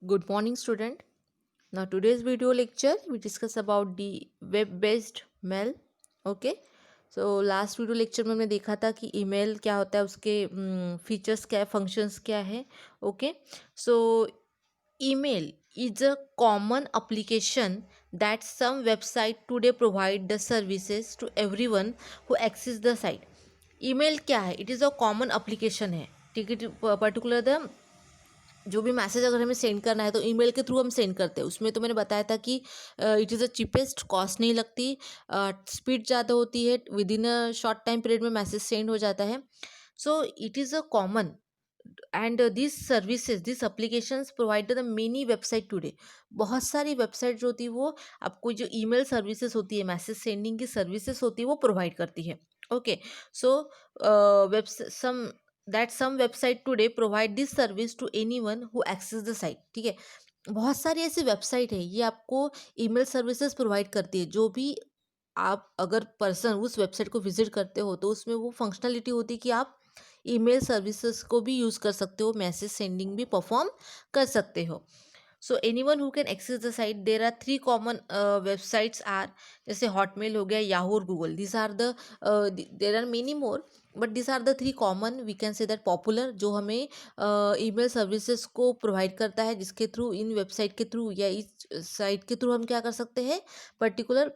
Good morning, student. Now, today's video lecture we discuss about the web-based mail. Okay. So last video lecture में हमने देखा था कि email क्या होता है, उसके फीचर्स क्या है, फंक्शंस क्या है. Okay. So email is a common application that some website today provide the services to everyone who access the site. email क्या है? It is a common application है. ठीक है. पर्टिकुलर द जो भी मैसेज अगर हमें सेंड करना है तो ईमेल के थ्रू हम सेंड करते हैं. उसमें तो मैंने बताया था कि it is a cheapest, cost नहीं लगती, स्पीड ज़्यादा होती है, with in a short time period में मैसेज सेंड हो जाता है. So it is a common and this services, this applications provide the many website today. बहुत सारी वेबसाइट जो होती है वो आपको जो ईमेल सर्विसेज होती है, मैसेज सेंडिंग की सर्विसेज होती है वो प्रोवाइड करती है. Okay. So web some that some website today provide this service to anyone who access the site. ठीक है. बहुत सारी ऐसी वेबसाइट है ये आपको ईमेल सर्विसेज प्रोवाइड करती है. जो भी आप अगर पर्सन उस वेबसाइट को विजिट करते हो तो उसमें वो फंक्शनलिटी होती है कि आप ईमेल सर्विसेज को भी यूज़ कर सकते हो, मैसेज सेंडिंग भी परफॉर्म कर सकते हो. So anyone who can access the site. There are 3 common websites are, जैसे हॉटमेल हो गया, याहू और Google. This are the, there are many more but this are the 3 common, we can say that popular, जो हमें email services को provide करता है, जिसके थ्रू, इन वेबसाइट के थ्रू या इस साइट के थ्रू हम क्या कर सकते हैं, पर्टिकुलर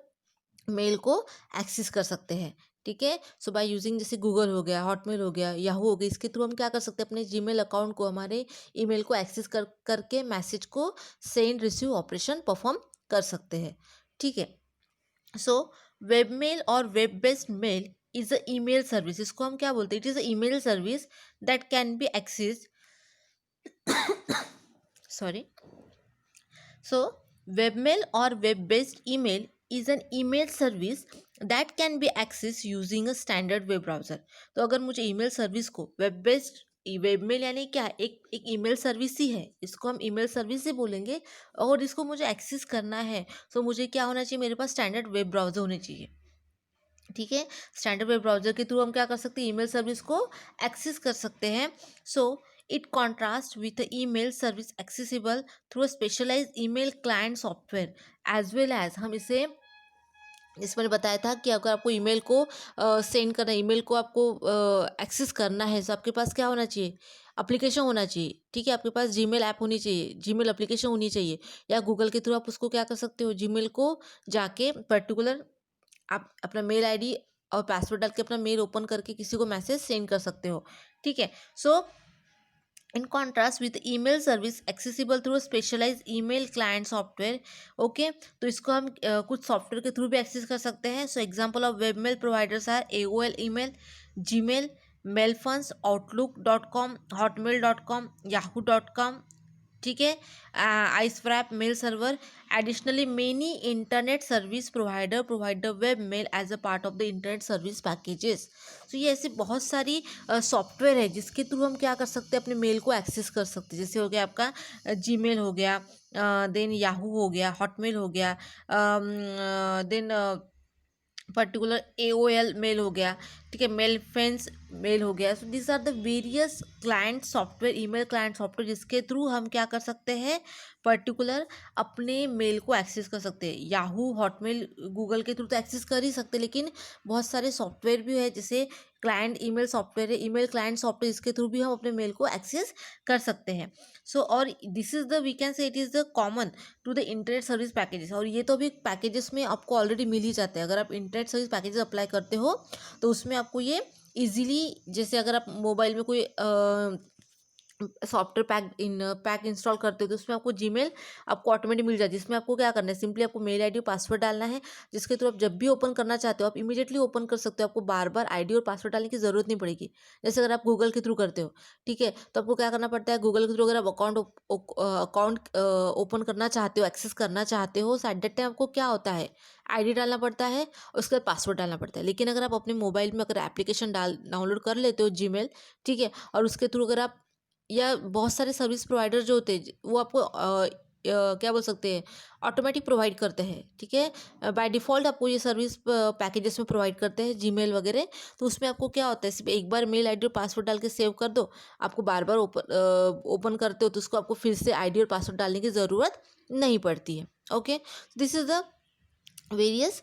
मेल को एक्सेस कर सकते हैं. ठीक है. सो बाय यूजिंग, जैसे गूगल हो गया, हॉटमेल हो गया, याहू हो गया, इसके थ्रू हम क्या कर सकते हैं, अपने जीमेल अकाउंट को, हमारे ईमेल को एक्सेस करके मैसेज को सेंड रिसीव ऑपरेशन परफॉर्म कर सकते हैं. ठीक है. सो वेब मेल और web based mail is a email service. इसको हम क्या बोलते हैं? It is a email service that can be access. Sorry. So, webmail or web-based email is an email service that can be accessed using a standard web browser. तो अगर मुझे email service को web based, webmail यानी क्या है, एक email service ही है, इसको हम ईमेल सर्विस ही बोलेंगे. और इसको मुझे एक्सेस करना है तो मुझे क्या होना चाहिए, मेरे पास स्टैंडर्ड वेब ब्राउज़र होने चाहिए. ठीक है. स्टैंडर्ड वेब ब्राउज़र के थ्रू हम क्या कर सकते हैं, ईमेल सर्विस को एक्सेस कर सकते हैं. So it contrast with email service accessible through specialise email client software as well as. हम इसे, जिसमें मैंने बताया था कि अगर आपको ईमेल को सेंड करना है, ईमेल को आपको एक्सेस करना है, तो आपके पास क्या होना चाहिए, एप्लीकेशन होना चाहिए. ठीक है. आपके पास जीमेल ऐप होनी चाहिए, जीमेल एप्लीकेशन होनी चाहिए, या गूगल के थ्रू आप उसको क्या कर सकते हो, जीमेल को जाके पर्टिकुलर आप अपना मेल आईडी और पासवर्ड डाल के अपना मेल ओपन करके किसी को मैसेज सेंड कर सकते हो. ठीक है. So in contrast with email service accessible through specialise email client software. Okay. तो इसको हम कुछ सॉफ्टवेयर के थ्रू भी एक्सेस कर सकते हैं. So example of web mail providers are AOL email, Gmail, मेलफंस, outlook.com, hotmail.com, yahoo.com. ठीक है. IceWarp mail server. Additionally many internet service provider provide the web mail as a part of the internet service packages. तो ये ऐसी बहुत सारी software है जिसके थ्रू हम क्या कर सकते हैं, अपने मेल को एक्सेस कर सकते हैं. जैसे हो गया आपका जीमेल हो गया, देन याहू हो गया, हॉटमेल हो गया, देन पर्टिकुलर AOL मेल हो गया. ठीक है. मेल फ्रेंड्स मेल हो गया. So this are the various client software, email client software, जिसके थ्रू हम क्या कर सकते हैं, पर्टिकुलर अपने मेल को एक्सेस कर सकते हैं. याहू, हॉटमेल, गूगल के थ्रू तो एक्सेस कर ही सकते हैं, लेकिन बहुत सारे सॉफ्टवेयर भी है, जैसे क्लाइंट ईमेल सॉफ्टवेयर है, ईमेल क्लाइंट सॉफ्टवेयर, इसके थ्रू भी हम अपने मेल को एक्सेस कर सकते हैं. सो और this is the, we can say it is the common to the internet service packages. और ये तो भी पैकेजेस में आपको ऑलरेडी मिल ही जाते हैं. अगर आप इंटरनेट सर्विस पैकेजेस अप्लाई करते हो तो उसमें आपको ये इजीली, जैसे अगर आप मोबाइल में कोई सॉफ्टवेयर पैक इंस्टॉल करते हो तो उसमें आपको जीमेल आपको ऑटोमेटिक मिल जाती है. जिसमें आपको क्या करना है, सिंपली आपको मेल आईडी और पासवर्ड डालना है, जिसके थ्रू आप जब भी ओपन करना चाहते हो आप इमीडिएटली ओपन कर सकते हो. आपको बार बार आईडी और पासवर्ड डालने की ज़रूरत नहीं पड़ेगी. जैसे अगर आप गूगल के थ्रू करते हो, ठीक है, तो आपको क्या करना पड़ता है, गूगल के थ्रू अगर आप अकाउंट ओपन करना चाहते हो, एक्सेस करना चाहते हो, एट दैट टाइम आपको क्या होता है, आईडी डालना पड़ता है, उसके बाद पासवर्ड डालना पड़ता है. लेकिन अगर आप अपने मोबाइल में अगर एप्लीकेशन डाउनलोड कर लेते हो जीमेल, ठीक है, और उसके थ्रू अगर आप, या बहुत सारे सर्विस प्रोवाइडर जो होते हैं वो आपको क्या बोल सकते हैं, ऑटोमेटिक प्रोवाइड करते हैं, ठीक है। बाय डिफ़ॉल्ट आपको ये सर्विस पैकेजेस में प्रोवाइड करते हैं जीमेल वगैरह। तो उसमें आपको क्या होता है, सिर्फ एक बार मेल आईडी और पासवर्ड डाल के सेव कर दो, आपको बार बार ओपन करते हो तो उसको आपको फिर से आईडी और पासवर्ड डालने की ज़रूरत नहीं पड़ती है। Okay, this is the various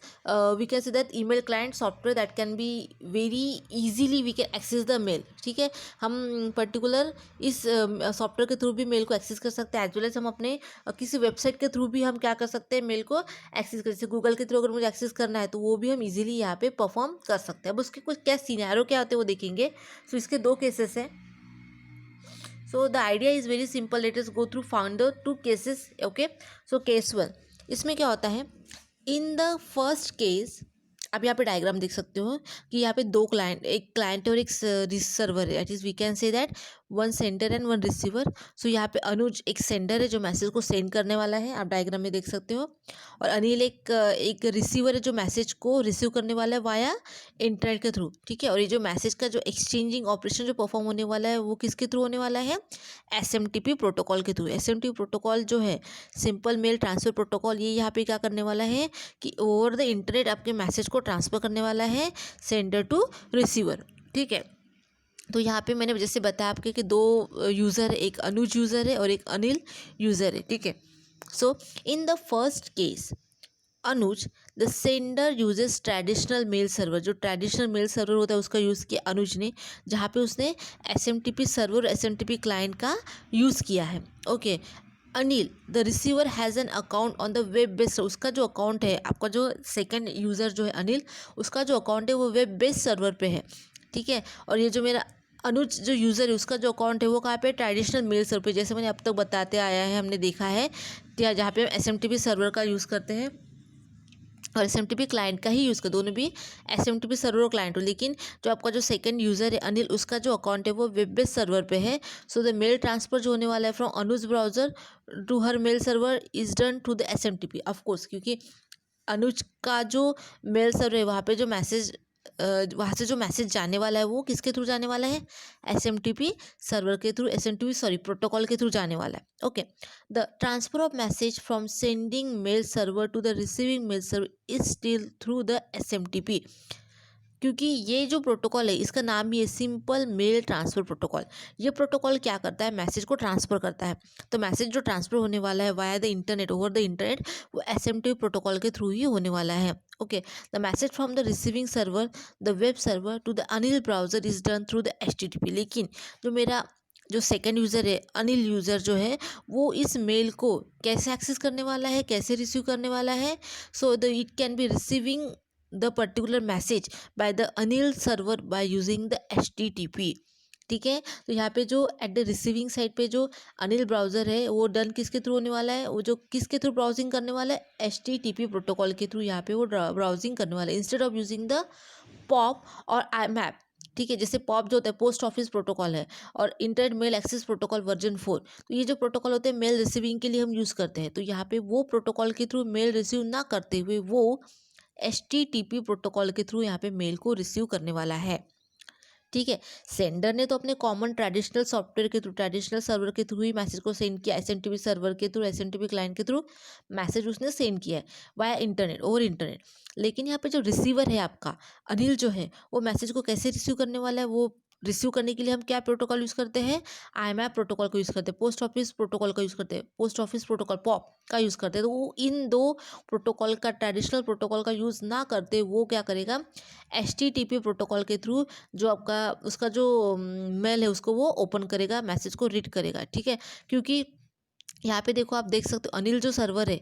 we can say that email client software that can be very easily we can access the mail, ठीक है। हम पर्टिकुलर इस सॉफ्टवेयर के थ्रू भी मेल को एक्सेस कर सकते हैं, एज वेल एज हम अपने किसी वेबसाइट के थ्रू भी हम क्या कर सकते हैं, मेल को एक्सेस कर, जैसे गूगल के थ्रू अगर मुझे एक्सेस करना है तो वो भी हम इजीली यहाँ पे परफॉर्म कर सकते हैं। अब उसके कुछ क्या सीनारो क्या होते हैं वो देखेंगे। सो इसके दो केसेस हैं। So the idea is very simple, let us go through found the two cases. Okay, so case 1, इसमें क्या होता है, इन द फर्स्ट केस आप यहाँ पे डायग्राम देख सकते हो कि यहाँ पे दो क्लाइंट, एक क्लाइंट और एक सर्वर है, it is we can say that one sender and one receiver. So यहाँ पे अनुज एक सेंडर है जो मैसेज को सेंड करने वाला है, आप डायग्राम में देख सकते हो, और अनिल एक रिसीवर है जो मैसेज को रिसीव करने वाला है वाया इंटरनेट के थ्रू, ठीक है। और ये जो मैसेज का जो एक्सचेंजिंग ऑपरेशन जो परफॉर्म होने वाला है वो किसके थ्रू होने वाला है, SMTP प्रोटोकॉल के थ्रू। SMTP प्रोटोकॉल जो है सिंपल मेल ट्रांसफ़र प्रोटोकॉल, ये यहाँ पे क्या करने वाला है कि ओवर द इंटरनेट आपके मैसेज को ट्रांसफ़र करने वाला है सेंडर टू रिसीवर, ठीक है। तो यहाँ पे मैंने जैसे बताया आपके कि दो यूज़र है, एक अनुज यूज़र है और एक अनिल यूज़र है, ठीक है। So in the first case Anuj, the sender uses traditional mail server, जो ट्रेडिशनल मेल सर्वर होता है उसका यूज़ किया अनुज ने, जहाँ पे उसने SMTP सर्वर SMTP क्लाइंट का यूज़ किया है। Okay, Anil the receiver has an account on the web based, उसका जो अकाउंट है, आपका जो सेकंड यूज़र जो है अनिल, उसका जो अकाउंट है वो वेब बेस्ड सर्वर पे है, ठीक है। और ये जो मेरा अनुज जो यूज़र है उसका जो अकाउंट है वो कहाँ पे, ट्रेडिशनल मेल सर्वर पे, जैसे मैंने अब तक बताते आया है, हमने देखा है जहाँ पे हम SMTP सर्वर का यूज़ करते हैं और SMTP क्लाइंट का ही यूज़ कर, दोनों भी SMTP सर्वर और क्लाइंट हो, लेकिन जो आपका जो सेकंड यूज़र है अनिल, उसका जो अकाउंट है वो वेब बेस्ड सर्वर पे है। सो द मेल ट्रांसफ़र जो होने वाला है from Anuj browser to her mail server is done to the SMTP, of course, क्योंकि अनुज का जो मेल सर्वर है वहाँ पे जो मैसेज वहाँ से जो मैसेज जाने वाला है वो किसके थ्रू जाने वाला है, SMTP सर्वर के थ्रू, SMTP प्रोटोकॉल के थ्रू जाने वाला है। Okay, the transfer of message from sending mail server to the receiving mail server is still through the SMTP, क्योंकि ये जो प्रोटोकॉल है इसका नाम ही है सिंपल मेल ट्रांसफ़र प्रोटोकॉल। ये प्रोटोकॉल क्या करता है, मैसेज को ट्रांसफ़र करता है। तो मैसेज जो ट्रांसफ़र होने वाला है via the internet, over the internet, वो SMTP प्रोटोकॉल के थ्रू ही होने वाला है। Okay, the message from the receiving server the web server to the Anil browser is done through the HTTP। लेकिन जो मेरा जो सेकंड यूज़र है अनिल यूज़र जो है वो इस मेल को कैसे एक्सेस करने वाला है, कैसे रिसीव करने वाला है, so the it can be receiving the particular message by the Anil server by using the HTTP, ठीक है। तो यहाँ पे जो एट द रिसीविंग साइड पे जो अनिल ब्राउज़र है वो डन किसके थ्रू होने वाला है, वो जो किसके थ्रू ब्राउजिंग करने वाला है, HTTP प्रोटोकॉल के थ्रू यहाँ पे वो ब्राउजिंग करने वाला है, instead of using the pop और IMAP, ठीक है। जैसे पॉप जो होता है पोस्ट ऑफिस प्रोटोकॉल है और internet mail access protocol version 4, तो ये जो प्रोटोकॉल होते हैं मेल रिसीविंग के लिए हम यूज़ करते हैं। तो यहाँ पे वो प्रोटोकॉल के थ्रू मेल रिसीव ना करते हुए वो HTTP प्रोटोकॉल के थ्रू यहाँ पे मेल को रिसीव करने वाला है, ठीक है। सेंडर ने तो अपने कॉमन ट्रेडिशनल सॉफ्टवेयर के थ्रू, ट्रेडिशनल सर्वर के थ्रू ही मैसेज को सेंड किया, SMTP सर्वर के थ्रू, SMTP क्लाइंट के थ्रू मैसेज उसने सेंड किया है वाया इंटरनेट, ओवर इंटरनेट। लेकिन यहाँ पे जो रिसीवर है आपका अनिल जो है वो मैसेज को कैसे रिसीव करने वाला है, वो रिसीव करने के लिए हम क्या प्रोटोकॉल यूज़ करते हैं, IMAP प्रोटोकॉल को यूज़ करते हैं, पोस्ट ऑफिस प्रोटोकॉल का यूज़ करते हैं, पोस्ट ऑफिस प्रोटोकॉल पॉप का यूज़ करते हैं। तो वो इन दो प्रोटोकॉल का, ट्रेडिशनल प्रोटोकॉल का यूज़ ना करते वो क्या करेगा, HTTP प्रोटोकॉल के थ्रू जो आपका उसका जो मेल है उसको वो ओपन करेगा, मैसेज को रीड करेगा, ठीक है। क्योंकि यहाँ पे देखो आप देख सकते हो अनिल जो सर्वर है,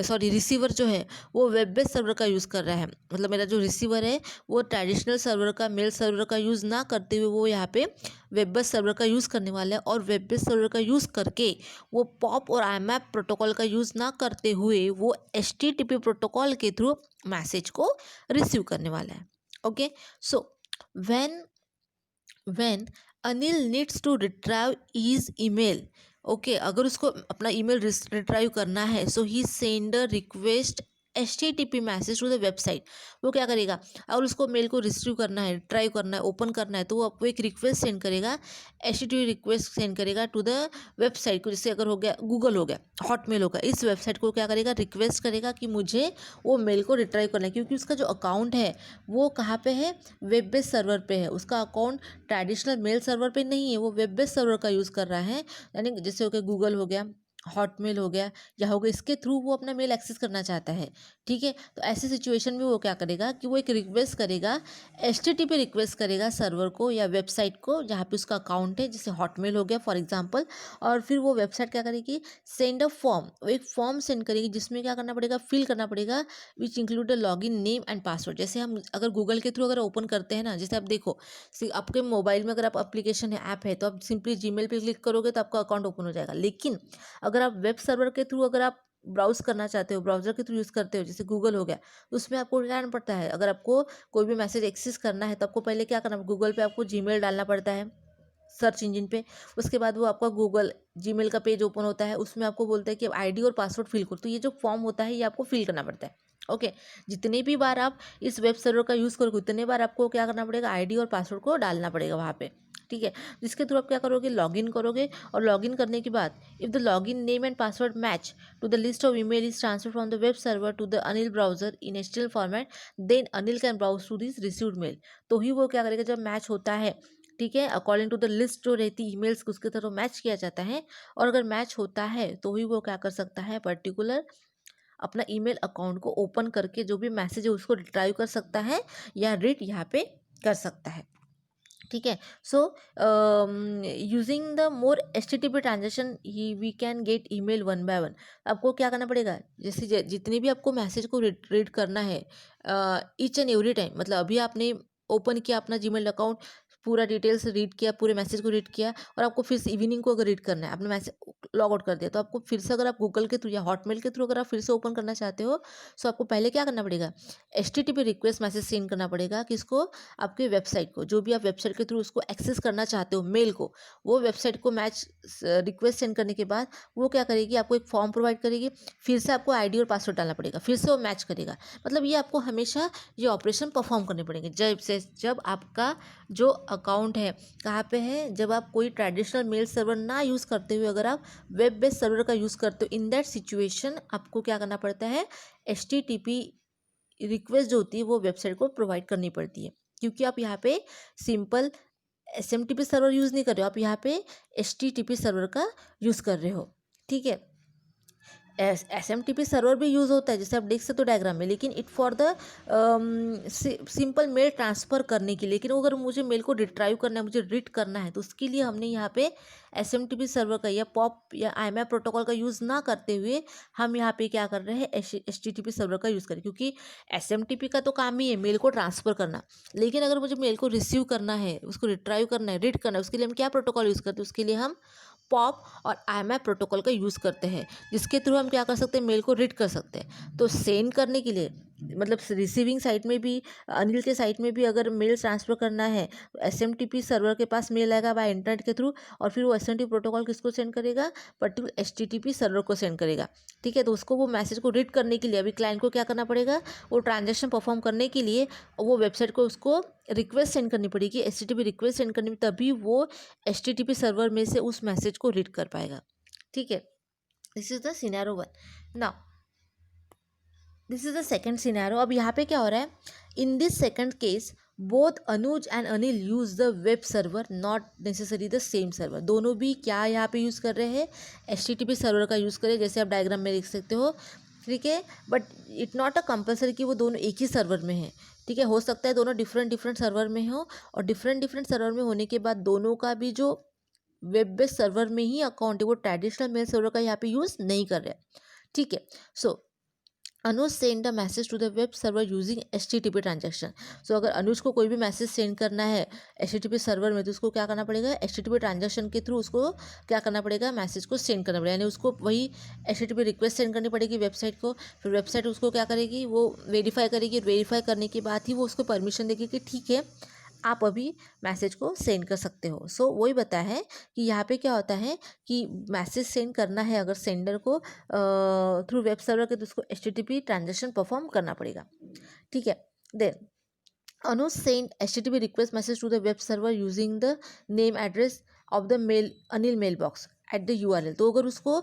सॉरी रिसीवर जो है वो वेब बेस्ड सर्वर का यूज़ कर रहा है, मतलब मेरा जो रिसीवर है वो ट्रेडिशनल सर्वर का, मेल सर्वर का यूज़ ना करते हुए वो यहाँ पे वेब बेस्ड सर्वर का यूज़ करने वाला है, और वेब बेस्ड सर्वर का यूज़ करके वो पॉप और IMAP प्रोटोकॉल का यूज़ ना करते हुए वो HTTP प्रोटोकॉल के थ्रू मैसेज को रिसीव करने वाला है। Okay, so when Anil needs to retrieve his email, okay, अगर उसको अपना ईमेल रिट्राइव करना है, so he send a request HTTP message to the website. वो क्या करेगा, अगर उसको मेल को रिसीव करना है, ट्राई करना है, ओपन करना है, तो वो आपको एक रिक्वेस्ट सेंड करेगा, HTTP रिक्वेस्ट सेंड करेगा टू द वेबसाइट को। जैसे अगर हो गया गूगल, हो गया हॉटमेल, होगा, इस वेबसाइट को क्या करेगा, रिक्वेस्ट करेगा कि मुझे वो मेल को रिट्राइव करना है, क्योंकि उसका जो अकाउंट है वो कहाँ पे है, वेब बेस्ड सर्वर पे है। उसका अकाउंट ट्रेडिशनल मेल सर्वर पे नहीं है, वो वेब बेस्ड सर्वर का यूज़ कर रहा है। यानी जैसे हो गया गूगल, हो गया हॉटमेल, हो गया या हो गया, इसके थ्रू वो अपना मेल एक्सेस करना चाहता है। ठीक है, तो ऐसी सिचुएशन में वो क्या करेगा कि वो एक रिक्वेस्ट करेगा, HTTP रिक्वेस्ट करेगा सर्वर को या वेबसाइट को जहाँ पे उसका अकाउंट है, जैसे हॉटमेल हो गया फॉर एग्जांपल। और फिर वो वेबसाइट क्या करेगी, सेंड अ फॉर्म, वो एक फॉर्म सेंड करेगी जिसमें क्या करना पड़ेगा, फिल करना पड़ेगा, which include the login name and password. जैसे हम अगर गूगल के थ्रू अगर ओपन करते हैं ना, जैसे आप देखो आपके मोबाइल में अगर आप एप्लीकेशन है, ऐप है, तो आप सिंपली जीमेल पे क्लिक करोगे तो आपका अकाउंट ओपन हो जाएगा। लेकिन अगर आप वेब सर्वर के थ्रू अगर आप ब्राउज करना चाहते हो, ब्राउजर के थ्रू यूज़ करते हो, जैसे गूगल हो गया, तो उसमें आपको क्या करना पड़ता है, अगर आपको कोई भी मैसेज एक्सेस करना है तो आपको पहले क्या करना, गूगल पे आपको जीमेल डालना पड़ता है सर्च इंजन पे। उसके बाद वो आपका गूगल जीमेल का पेज ओपन होता है, उसमें आपको बोलता है कि आईडी और पासवर्ड फिल करो। तो ये जो फॉर्म होता है ये आपको फिल करना पड़ता है। ओके, जितने भी बार आप इस वेब सर्वर का यूज़ करोगे उतने बार आपको क्या करना पड़ेगा, आईडी और पासवर्ड को डालना पड़ेगा वहाँ पे। ठीक है, जिसके थ्रू आप क्या करोगे, लॉगिन करोगे, और लॉगिन करने के बाद if the login name and password match to the list of email is transfer from the web server to the Anil browser in HTML format, then Anil can browse to this received mail. तो ही वो क्या करेगा, जब match होता है, ठीक है, अकॉर्डिंग टू द लिस्ट जो रहती है ईमेल्स उसके तरह मैच किया जाता है, और अगर मैच होता है तो ही वो क्या कर सकता है, पर्टिकुलर अपना ईमेल अकाउंट को ओपन करके जो भी मैसेज है उसको रिट्राइव कर सकता है या रीड यहाँ पे कर सकता है। ठीक है, so using the more HTTP transaction ही we can get email one by one. आपको क्या करना पड़ेगा, जैसे जितने भी आपको मैसेज को रीड करना है ईच एंड एवरी टाइम, मतलब अभी आपने ओपन किया अपना जीमेल अकाउंट, पूरा डिटेल्स रीड किया, पूरे मैसेज को रीड किया, और आपको फिर से इवनिंग को अगर रीड करना है, आपने मैसेज लॉग आउट कर दिया, तो आपको फिर से अगर आप गूगल के थ्रू या हॉटमेल के थ्रू अगर आप फिर से ओपन करना चाहते हो, तो आपको पहले क्या करना पड़ेगा, HTTP रिक्वेस्ट मैसेज सेंड करना पड़ेगा किसको, आपके वेबसाइट को, जो भी आप वेबसाइट के थ्रू उसको एक्सेस करना चाहते हो मेल को, वो वेबसाइट को मैच रिक्वेस्ट सेंड करने के बाद वो क्या करेगी, आपको एक फॉर्म प्रोवाइड करेगी, फिर से आपको आईडी और पासवर्ड डालना पड़ेगा, फिर से वो मैच करेगा। मतलब ये आपको हमेशा ये ऑपरेशन परफॉर्म करने पड़ेंगे जब आपका जो अकाउंट है कहाँ पे है, जब आप कोई ट्रेडिशनल मेल सर्वर ना यूज़ करते हुए अगर आप वेब बेस्ड सर्वर का यूज़ करते हो, इन दैट सिचुएशन आपको क्या करना पड़ता है, HTTP रिक्वेस्ट जो होती है वो वेबसाइट को प्रोवाइड करनी पड़ती है, क्योंकि आप यहाँ पे सिंपल SMTP सर्वर यूज़ नहीं कर रहे हो, आप यहाँ पे HTTP सर्वर का यूज़ कर रहे हो। ठीक है, SMTP सर्वर भी यूज़ होता है जैसे आप देख सकते हो डायग्राम में, लेकिन it for the simple mail transfer करने के लिए। लेकिन अगर मुझे मेल को रिट्राइव करना है, मुझे रीड करना है, तो उसके लिए हमने यहाँ पे SMTP सर्वर का या POP या IMAP प्रोटोकॉल का यूज़ ना करते हुए हम यहाँ पे क्या कर रहे हैं, HTTP सर्वर का यूज़ करें, क्योंकि SMTP का तो काम ही है मेल को ट्रांसफ़र करना। लेकिन अगर मुझे मेल को रिसीव करना है, उसको रिट्राइव करना है, रीड करना है, उसके लिए हम क्या प्रोटोकॉल यूज़ करते हैं, उसके लिए हम पॉप और IMAP प्रोटोकॉल का यूज़ करते हैं, जिसके थ्रू हम क्या कर सकते हैं, मेल को रीड कर सकते हैं। तो सेंड करने के लिए मतलब रिसीविंग साइट में भी, अनिल के साइट में भी अगर मेल ट्रांसफ़र करना है तो SMTP सर्वर के पास मेल आएगा बाय इंटरनेट के थ्रू, और फिर वो SMTP प्रोटोकॉल किसको सेंड करेगा, पर्टिकुलर HTTP सर्वर को सेंड करेगा। ठीक है, तो उसको वो मैसेज को रीड करने के लिए अभी क्लाइंट को क्या करना पड़ेगा, वो ट्रांजेक्शन परफॉर्म करने के लिए वो वेबसाइट को उसको रिक्वेस्ट सेंड करनी पड़ेगी, HTTP रिक्वेस्ट सेंड करनी, तभी वो HTTP सर्वर में से उस मैसेज को रीड कर पाएगा। ठीक है, this is the scenario one. Now this is the second scenario. अब यहाँ पे क्या हो रहा है, in this second case both Anuj and Anil use the web server, not necessary the same server. दोनों भी क्या यहाँ पे यूज़ कर रहे हैं, HTTP सर्वर का यूज़ कर रहे हैं, जैसे आप डायग्राम में देख सकते हो। ठीक है, but it not a compulsory कि वो दोनों एक ही सर्वर में हैं। ठीक है, हो सकता है दोनों डिफरेंट सर्वर में हो, और डिफरेंट सर्वर में होने के बाद दोनों का भी जो वेब बेस्ड सर्वर में ही अकाउंट है वो ट्रेडिशनल मेल सर्वर का यहाँ पे यूज़ नहीं कर रहे हैं। ठीक है, so Anuj send the message to the web server using HTTP transaction. So अगर अनुज को कोई भी मैसेज सेंड करना है HTTP सर्वर में, तो उसको क्या करना पड़ेगा, HTTP ट्रांजेक्शन के थ्रू उसको क्या करना पड़ेगा, मैसेज को सेंड करना पड़ेगा, यानी उसको वही HTTP रिक्वेस्ट सेंड करनी पड़ेगी वेबसाइट को। फिर वेबसाइट उसको क्या करेगी, वो वेरीफाई करेगी, वेरीफाई करने के बाद ही वो उसको परमिशन देगी कि ठीक है आप अभी मैसेज को सेंड कर सकते हो। सो वही बताया है कि यहाँ पे क्या होता है कि मैसेज सेंड करना है अगर सेंडर को थ्रू वेब सर्वर के, तो उसको HTTP ट्रांजेक्शन परफॉर्म करना पड़ेगा। ठीक है। Then Anuj sent HTTP request message to the web server using the name address of the mail Anil mailbox at the URL। तो अगर उसको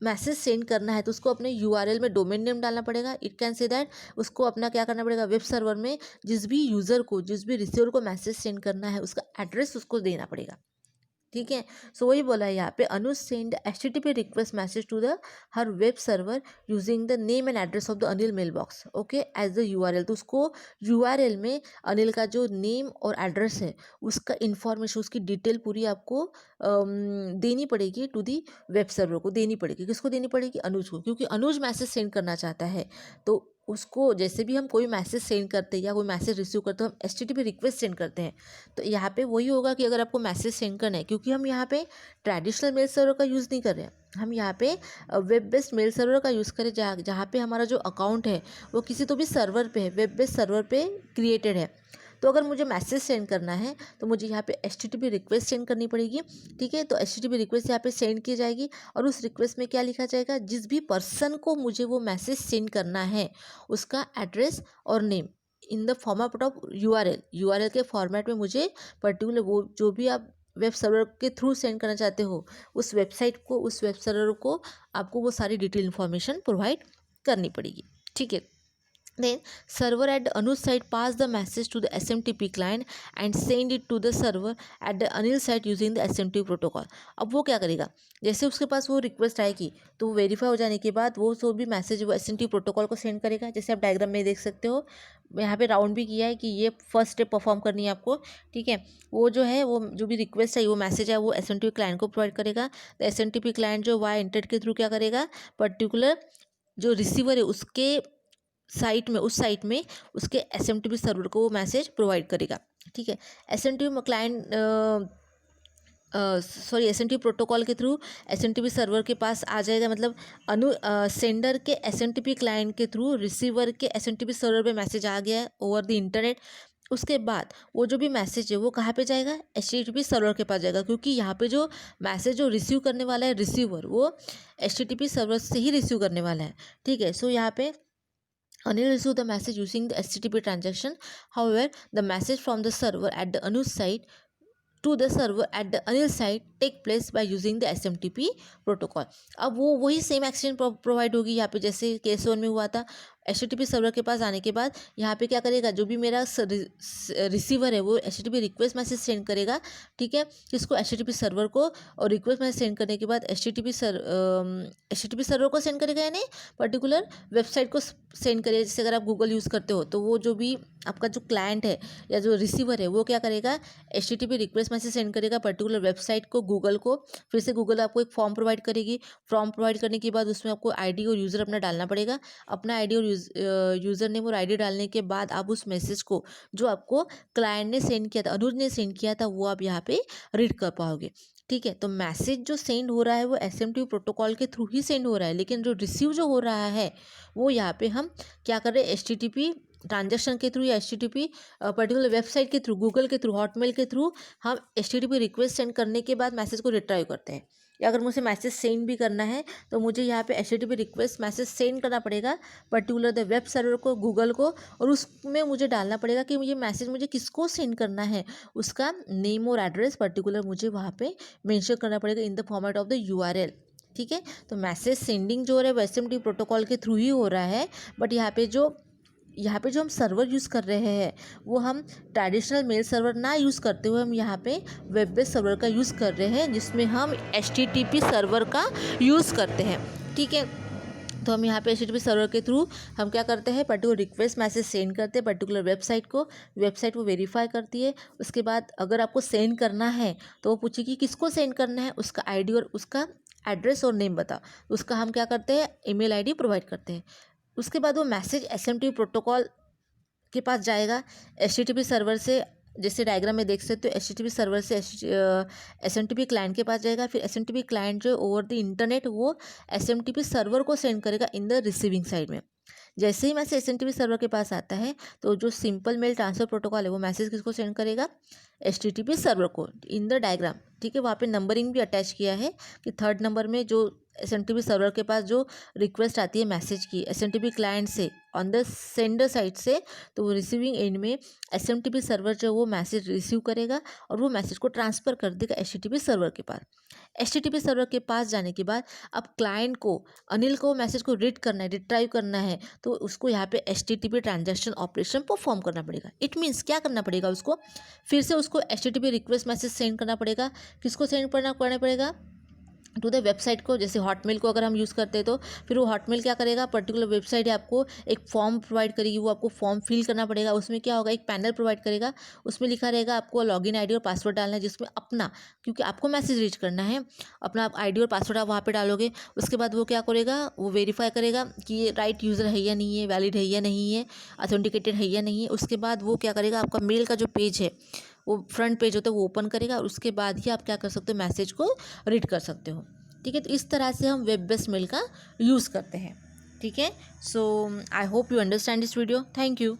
मैसेज सेंड करना है तो उसको अपने URL में डोमेन नेम डालना पड़ेगा। इट कैन से दैट उसको अपना क्या करना पड़ेगा, वेब सर्वर में जिस भी यूज़र को, जिस भी रिसीवर को मैसेज सेंड करना है उसका एड्रेस उसको देना पड़ेगा। ठीक है। सो वही बोला है यहाँ पे, Anuj send HTTP request message to the her web server using the name and address of the Anil mail box, okay, as the URL। तो उसको URL में अनिल का जो नेम और एड्रेस है उसका इंफॉर्मेशन, उसकी डिटेल पूरी आपको देनी पड़ेगी टू दी वेब सर्वर को, देनी पड़ेगी। किसको देनी पड़ेगी? अनुज को, क्योंकि अनुज मैसेज सेंड करना चाहता है। तो उसको जैसे भी हम कोई मैसेज सेंड करते हैं या कोई मैसेज रिसीव करते हैं, हम HTTP रिक्वेस्ट सेंड करते हैं। तो यहाँ पे वही होगा कि अगर आपको मैसेज सेंड करना है, क्योंकि हम यहाँ पे ट्रेडिशनल मेल सर्वर का यूज़ नहीं कर रहे हैं, हम यहाँ पे वेब बेस्ड मेल सर्वर का यूज़ करें, जहाँ पे हमारा जो अकाउंट है वो किसी तो भी सर्वर पे है, वेब बेस्ड सर्वर पे क्रिएटेड है। तो अगर मुझे मैसेज सेंड करना है तो मुझे यहाँ पे HTTP रिक्वेस्ट सेंड करनी पड़ेगी। ठीक है। तो HTTP रिक्वेस्ट यहाँ पे सेंड की जाएगी और उस रिक्वेस्ट में क्या लिखा जाएगा, जिस भी पर्सन को मुझे वो मैसेज सेंड करना है उसका एड्रेस और name in the format of URL के फॉर्मेट में मुझे पर्टिकुलर वो जो भी आप वेब सर्वर के थ्रू सेंड करना चाहते हो उस वेबसाइट को, उस वेब सर्वर को आपको वो सारी डिटेल इन्फॉर्मेशन प्रोवाइड करनी पड़ेगी। ठीक है। Then server at the Anuj site pass the message to the SMTP client and send it to the server at the Anil site using the SMTP protocol। अब वो क्या करेगा, जैसे उसके पास वो रिक्वेस्ट आएगी तो वो वेरीफाई हो जाने के बाद वो जो भी मैसेज वो SMTP प्रोटोकॉल को सेंड करेगा। जैसे आप डायग्राम में देख सकते हो, यहाँ पे राउंड भी किया है कि ये फर्स्ट स्टेप परफॉर्म करनी है आपको। ठीक है। वो जो है वो जो भी रिक्वेस्ट है, वो मैसेज है, वो SMTP क्लाइंट को प्रोवाइड करेगा। तो SMTP क्लाइंट जो वाया इंटरनेट के थ्रू क्या करेगा, पर्टिकुलर जो रिसीवर है उसके साइट में, उस साइट में उसके SMTP सर्वर को वो मैसेज प्रोवाइड करेगा। ठीक है। SMTP क्लाइंट SMTP प्रोटोकॉल के थ्रू SMTP सर्वर के पास आ जाएगा, मतलब सेंडर के SMTP क्लाइंट के थ्रू रिसीवर के SMTP सर्वर पे मैसेज आ गया है ओवर द इंटरनेट। उसके बाद वो जो भी मैसेज है वो कहाँ पे जाएगा, HTTP सर्वर के पास जाएगा, क्योंकि यहाँ पे जो मैसेज जो रिसीव करने वाला है रिसीवर, वो HTTP सर्वर से ही रिसीव करने वाला है। ठीक है। सो यहाँ पे Anil received the message using the HTTP transaction. However, the message from the server at the Anuj site to the server at the Anil site take place by using the SMTP protocol। अब वो वही same exchange provide होगी यहाँ पे जैसे case 1 में हुआ था। HTTP सर्वर के पास आने के बाद यहाँ पे क्या करेगा, जो भी मेरा रिसीवर है वो HTTP रिक्वेस्ट मैसेज सेंड करेगा। ठीक है। किसको, HTTP सर्वर को, और रिक्वेस्ट मैसेज सेंड करने के बाद HTTP सर्वर को सेंड करेगा, यानी पर्टिकुलर वेबसाइट को सेंड करेगा। जैसे अगर आप गूगल यूज़ करते हो तो वो जो भी आपका जो क्लाइंट है या जो रिसीवर है वो क्या करेगा, HTTP रिक्वेस्ट मैसेज सेंड करेगा पर्टिकुलर वेबसाइट को, गूगल को। फिर से गूगल आपको एक फॉर्म प्रोवाइड करेगी। फॉर्म प्रोवाइड करने के बाद उसमें आपको ID और यूज़र अपना डालना पड़ेगा। अपना ID और यूज़र नेम और ID डालने के बाद आप उस मैसेज को जो आपको क्लाइंट ने सेंड किया था, अनुज ने सेंड किया था, वो आप यहाँ पे रीड कर पाओगे। ठीक है। तो मैसेज जो सेंड हो रहा है वो SMTP प्रोटोकॉल के थ्रू ही सेंड हो रहा है, लेकिन जो रिसीव जो हो रहा है वो यहाँ पे हम क्या कर रहे हैं, HTTP ट्रांजेक्शन के थ्रू या HTTP पर्टिकुलर वेबसाइट के थ्रू, गूगल के थ्रू, हॉटमेल के थ्रू हम HTTP रिक्वेस्ट सेंड करने के बाद मैसेज को रिट्राइव करते हैं। या अगर मुझे मैसेज सेंड भी करना है तो मुझे यहाँ पे HTTP रिक्वेस्ट मैसेज सेंड करना पड़ेगा पर्टिकुलर द वेब सर्वर को, गूगल को, और उसमें मुझे डालना पड़ेगा कि ये मैसेज मुझे किसको सेंड करना है, उसका नेम और एड्रेस पर्टिकुलर मुझे वहाँ पे मेंशन करना पड़ेगा in the format of the URL। ठीक है। तो मैसेज सेंडिंग जो हो रहा है वो SMTP प्रोटोकॉल के थ्रू ही हो रहा है, बट यहाँ पे जो हम सर्वर यूज़ कर रहे हैं वो हम ट्रेडिशनल मेल सर्वर ना यूज़ करते हुए हम यहाँ पे वेब बेस्ड सर्वर का यूज़ कर रहे हैं, जिसमें हम HTTP सर्वर का यूज़ करते हैं। ठीक है। तो हम यहाँ पे HTTP सर्वर के थ्रू हम क्या करते हैं, पर्टिकुलर रिक्वेस्ट मैसेज सेंड करते हैं पर्टिकुलर वेबसाइट को। वेबसाइट वो वेरीफाई करती है। उसके बाद अगर आपको सेंड करना है तो वो पूछेगी किसको सेंड करना है, उसका ID और उसका एड्रेस और नेम बताओ। उसका हम क्या करते हैं, ईमेल ID प्रोवाइड करते हैं। उसके बाद वो मैसेज SMTP प्रोटोकॉल के पास जाएगा HTTP सर्वर से, जैसे डायग्राम में देख सकते हो HTTP सर्वर से SMTP क्लाइंट के पास जाएगा। फिर SMTP क्लाइंट जो ओवर द इंटरनेट वो SMTP सर्वर को सेंड करेगा इन द रिसीविंग साइड में। जैसे ही मैसेज एसएमटीपी सर्वर के पास आता है तो जो सिंपल मेल ट्रांसफर प्रोटोकॉल है वो मैसेज किसको सेंड करेगा, एचटीटीपी सर्वर को। इन द डायग्राम, ठीक है, वहाँ पे नंबरिंग भी अटैच किया है कि थर्ड नंबर में जो एसएमटीपी सर्वर के पास जो रिक्वेस्ट आती है मैसेज की एसएमटीपी क्लाइंट से ऑन द सेंडर साइड से, तो वो रिसीविंग एंड में एसएमटीपी सर्वर जो वो मैसेज रिसीव करेगा और वो मैसेज को ट्रांसफ़र कर देगा एचटीटीपी सर्वर के पास। एचटीटीपी सर्वर के पास जाने के बाद अब क्लाइंट को, अनिल को मैसेज को रीड करना है, रिट्राइव करना है, तो उसको यहाँ पे एचटीटीपी ट्रांजैक्शन ऑपरेशन परफॉर्म करना पड़ेगा। इट मीन्स क्या करना पड़ेगा उसको, फिर से उसको एचटीटीपी रिक्वेस्ट मैसेज सेंड करना पड़ेगा। किसको सेंड करना पड़ेगा, टू द वेबसाइट को। जैसे हॉटमेल को अगर हम यूज़ करते हैं तो फिर वो हॉटमेल क्या करेगा, पर्टिकुलर वेबसाइट है आपको एक फॉर्म प्रोवाइड करेगी, वो आपको फॉर्म फिल करना पड़ेगा। उसमें क्या होगा, एक पैनल प्रोवाइड करेगा, उसमें लिखा रहेगा आपको लॉगिन आईडी और पासवर्ड डालना है, जिसमें अपना, क्योंकि आपको मैसेज रीच करना है, अपना आईडी और पासवर्ड आप वहाँ पे डालोगे। उसके बाद वो क्या करेगा, वो वेरीफाई करेगा कि ये राइट यूज़र है या नहीं है, वैलिड है या नहीं है, ऑथेंटिकेटेड है या नहीं है। उसके बाद वो क्या करेगा, आपका मेल का जो पेज है, वो फ्रंट पेज होता है, वो ओपन करेगा और उसके बाद ही आप क्या कर सकते हो, मैसेज को रीड कर सकते हो। ठीक है, तो इस तरह से हम वेब बेस्ड मेल का यूज़ करते हैं। ठीक है, so I hope you understand this video. Thank you.